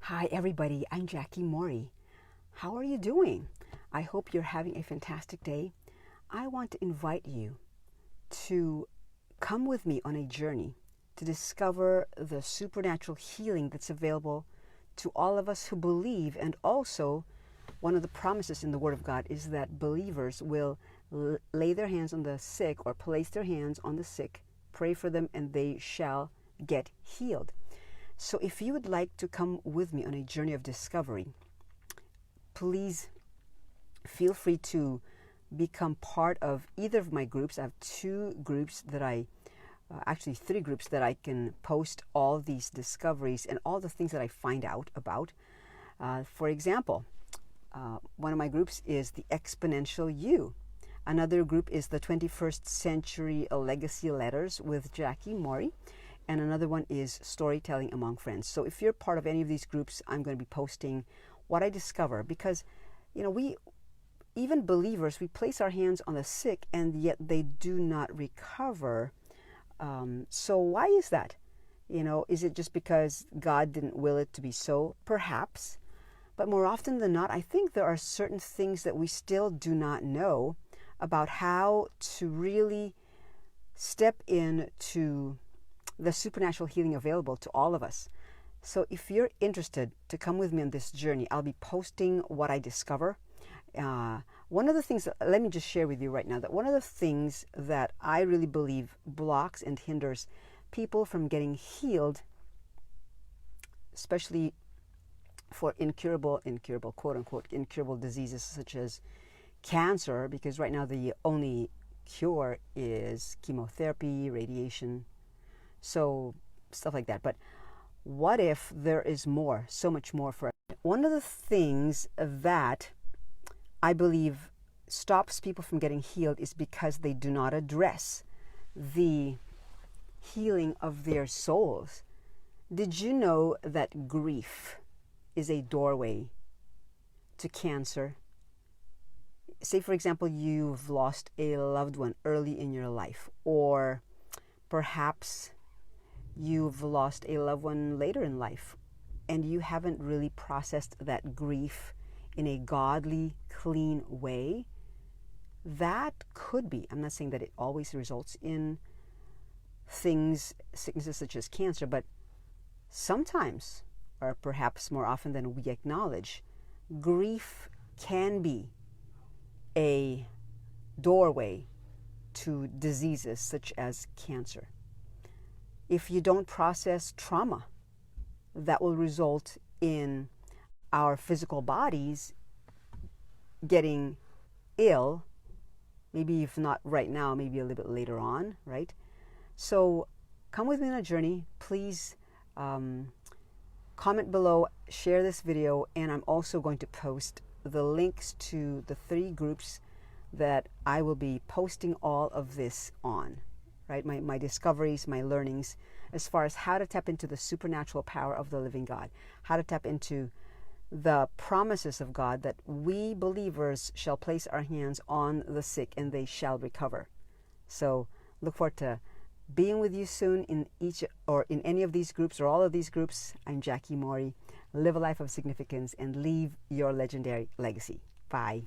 Hi everybody, I'm Jackie Mori. How are you doing? I hope you're having a fantastic day. I want to invite you to come with me on a journey to discover the supernatural healing that's available to all of us who believe. And also, one of the promises in the Word of God is that believers will lay their hands on the sick or place their hands on the sick, pray for them, and they shall get healed. So if you would like to come with me on a journey of discovery, please feel free to become part of either of my groups. I have two groups that actually three groups that I can post all these discoveries and all the things that I find out about. For example, one of my groups is the Exponential You. Another group is the 21st Century Legacy Letters with Jackie Mori. And another one is Storytelling Among Friends. So if you're part of any of these groups, I'm going to be posting what I discover, because, we, even believers, we place our hands on the sick and yet they do not recover. So why is that? Is it just because God didn't will it to be so? Perhaps. But more often than not, I think there are certain things that we still do not know about how to really step into the supernatural healing available to all of us. So if you're interested to come with me on this journey, I'll be posting what I discover. One of the things, let me just share with you right now, that one of the things that I really believe blocks and hinders people from getting healed, especially for incurable, quote unquote, incurable diseases such as cancer, because right now the only cure is chemotherapy, radiation, so stuff like that. But what if there is more, so much more for us? One of the things that I believe stops people from getting healed is because they do not address the healing of their souls. Did you know that grief is a doorway to cancer? Say, for example, you've lost a loved one early in your life, or perhaps you've lost a loved one later in life, and you haven't really processed that grief in a godly, clean way. That could be, I'm not saying that it always results in sicknesses such as cancer, but sometimes, or perhaps more often than we acknowledge, grief can be a doorway to diseases such as cancer. If you don't process trauma, that will result in our physical bodies getting ill, maybe if not right now, maybe a little bit later on, right? So come with me on a journey. Please comment below, share this video, and I'm also going to post the links to the three groups that I will be posting all of this on. Right, my discoveries, my learnings, as far as how to tap into the supernatural power of the living God, how to tap into the promises of God that we believers shall place our hands on the sick and they shall recover. So look forward to being with you soon in each or in any of these groups or all of these groups. I'm Jackie Mori. Live a life of significance and leave your legendary legacy. Bye.